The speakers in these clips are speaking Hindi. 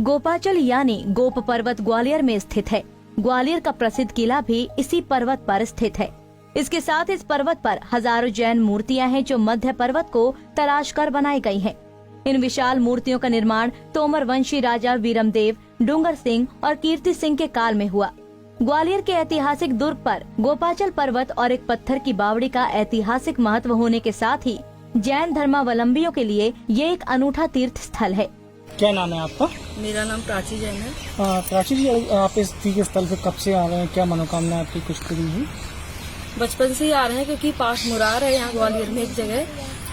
गोपाचल यानी गोप पर्वत ग्वालियर में स्थित है। ग्वालियर का प्रसिद्ध किला भी इसी पर्वत पर स्थित है। इसके साथ इस पर्वत पर हजारों जैन मूर्तियां हैं जो मध्य पर्वत को तराश कर बनाई गई हैं। इन विशाल मूर्तियों का निर्माण तोमर वंशी राजा वीरमदेव, डूंगर सिंह और कीर्ति सिंह के काल में हुआ। ग्वालियर के ऐतिहासिक दुर्ग पर गोपाचल पर्वत और एक पत्थर की बावड़ी का ऐतिहासिक महत्व होने के साथ ही जैन धर्मावलंबियों के लिए ये एक अनूठा तीर्थ स्थल है। क्या नाम है आपका? मेरा नाम प्राची जैन है। प्राची जी, आप इस तीर्थ स्थल पे कब से आ रहे हैं? क्या मनोकामना आपकी कुछ पूरी हुई? बचपन से ही आ रहे हैं क्योंकि पास मुरार है यहाँ ग्वालियर में एक जगह,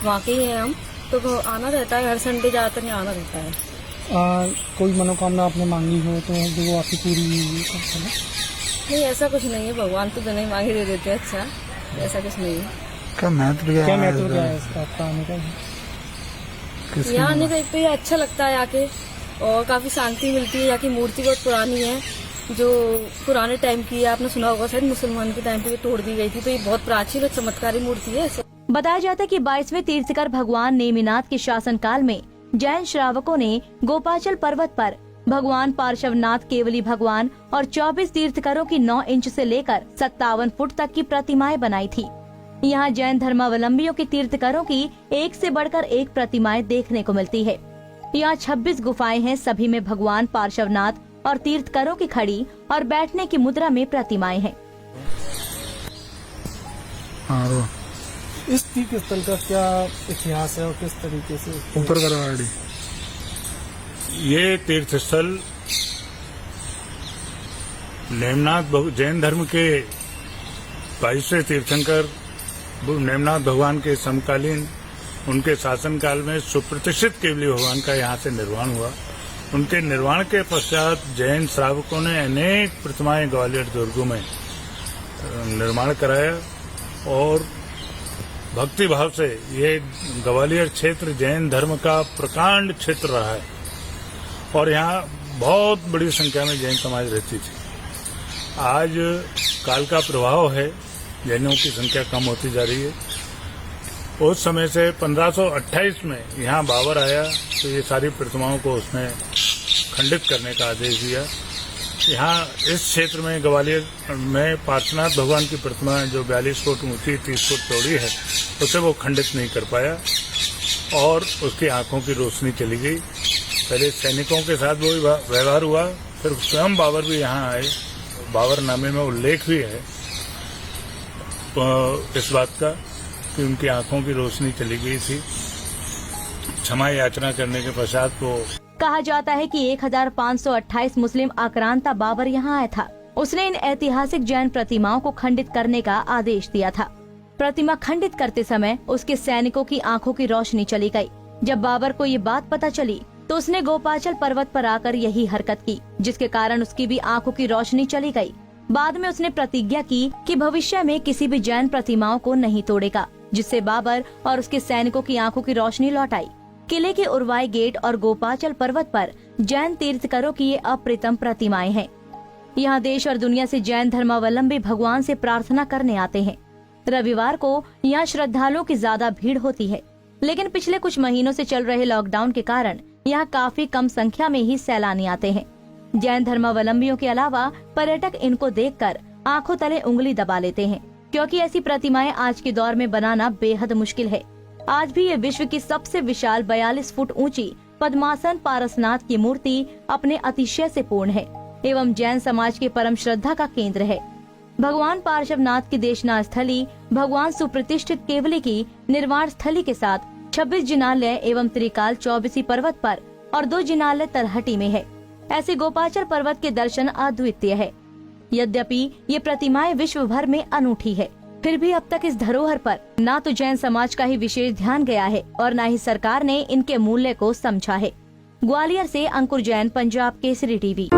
वहाँ के ही हैं हम, तो आना रहता है। हर संडे ज्यादातर यहाँ आना रहता है। कोई मनोकामना आपने मांगी हो तो जो वो आपकी पूरी हुई है? नहीं, ऐसा कुछ नहीं है। भगवान तो जो नहीं मांगे दे देते हैं। अच्छा, ऐसा कुछ नहीं है। क्या महत्व क्या है इसका आपका आने का? यहाँ आने का एक तो ये अच्छा लगता है आके, और काफी शांति मिलती है। यहाँ की मूर्ति बहुत पुरानी है, जो पुराने टाइम की है। आपने सुना होगा शायद, मुसलमान के टाइम पे तोड़ दी गई थी, तो ये बहुत प्राचीन और चमत्कारी मूर्ति है। बताया जाता है कि 22वें तीर्थकर भगवान नेमिनाथ के शासनकाल में जैन श्रावकों ने गोपाचल पर्वत पर भगवान पार्श्वनाथ, केवली भगवान और 24 तीर्थकरों की 9 इंच से लेकर 57 फुट तक की प्रतिमाएं बनाई थी। यहाँ जैन धर्मावलंबियों के तीर्थकरों की एक से बढ़कर एक प्रतिमाएं देखने को मिलती है। यहाँ 26 गुफाएं हैं, सभी में भगवान पार्श्वनाथ और तीर्थकरों की खड़ी और बैठने की मुद्रा में प्रतिमाएं हैं। इस तीर्थ स्थल का क्या इतिहास है और किस तरीके से ऊपर करवाड़ी? ये तीर्थ स्थल नेमनाथ जैन धर्म के 22वें तीर्थंकर नेमनाथ भगवान के समकालीन उनके शासनकाल में सुप्रतिष्ठित केवली भगवान का यहाँ से निर्माण हुआ। उनके निर्माण के पश्चात जैन श्रावकों ने अनेक प्रतिमाएं ग्वालियर दुर्ग में निर्माण कराया और भक्ति भाव से ये ग्वालियर क्षेत्र जैन धर्म का प्रकांड क्षेत्र रहा है और यहाँ बहुत बड़ी संख्या में जैन समाज रहती थी। आज काल का प्रभाव है, जैनों की संख्या कम होती जा रही है। उस समय से 1528 में यहाँ बाबर आया तो ये सारी प्रतिमाओं को उसने खंडित करने का आदेश दिया। यहाँ इस क्षेत्र में ग्वालियर में पार्श्वनाथ भगवान की प्रतिमा जो 42 फुट ऊंची 30 फुट चौड़ी है, उसे वो खंडित नहीं कर पाया और उसकी आंखों की रोशनी चली गई। पहले सैनिकों के साथ वो व्यवहार हुआ, फिर स्वयं बाबर भी यहाँ आए। बाबरनामे में उल्लेख भी है इस बात का कि उनकी आंखों की रोशनी चली गई थी। क्षमा याचना करने के पश्चात वो कहा जाता है कि 1528 मुस्लिम आक्रांता बाबर यहाँ आया था। उसने इन ऐतिहासिक जैन प्रतिमाओं को खंडित करने का आदेश दिया था। प्रतिमा खंडित करते समय उसके सैनिकों की आंखों की रोशनी चली गई। जब बाबर को ये बात पता चली तो उसने गोपाचल पर्वत पर आकर यही हरकत की, जिसके कारण उसकी भी आंखों की रोशनी चली गई। बाद में उसने प्रतिज्ञा की कि भविष्य में किसी भी जैन प्रतिमाओं को नहीं तोड़ेगा, जिससे बाबर और उसके सैनिकों की आंखों की रोशनी लौट आई। किले के उर्वाई गेट और गोपाचल पर्वत पर जैन तीर्थकरों की ये अप्रतिम प्रतिमाएं हैं। यहाँ देश और दुनिया से जैन धर्मावलंबी भगवान से प्रार्थना करने आते हैं। रविवार को यहाँ श्रद्धालुओं की ज्यादा भीड़ होती है, लेकिन पिछले कुछ महीनों से चल रहे लॉकडाउन के कारण यहाँ काफी कम संख्या में ही सैलानी आते हैं। जैन धर्मावलंबियों के अलावा पर्यटक इनको देखकर आंखों तले उंगली दबा लेते हैं, क्योंकि ऐसी प्रतिमाएं आज के दौर में बनाना बेहद मुश्किल है। आज भी ये विश्व की सबसे विशाल 42 फुट ऊंची पद्मासन पारसनाथ की मूर्ति अपने अतिशय से पूर्ण है एवं जैन समाज के परम श्रद्धा का केंद्र है। भगवान पार्श्वनाथ की देशना स्थली भगवान सुप्रतिष्ठित केवली की निर्वाण स्थली के साथ 26 जिनालय एवं त्रिकाल 24 पर्वत पर और 2 जिनालय तरहटी में है। ऐसे गोपाचल पर्वत के दर्शन अद्वितीय है। यद्यपि ये प्रतिमाएं विश्व भर में अनूठी है, फिर भी अब तक इस धरोहर पर न तो जैन समाज का ही विशेष ध्यान गया है और न ही सरकार ने इनके मूल्य को समझा है। ग्वालियर से अंकुर जैन, पंजाब केसरी टीवी।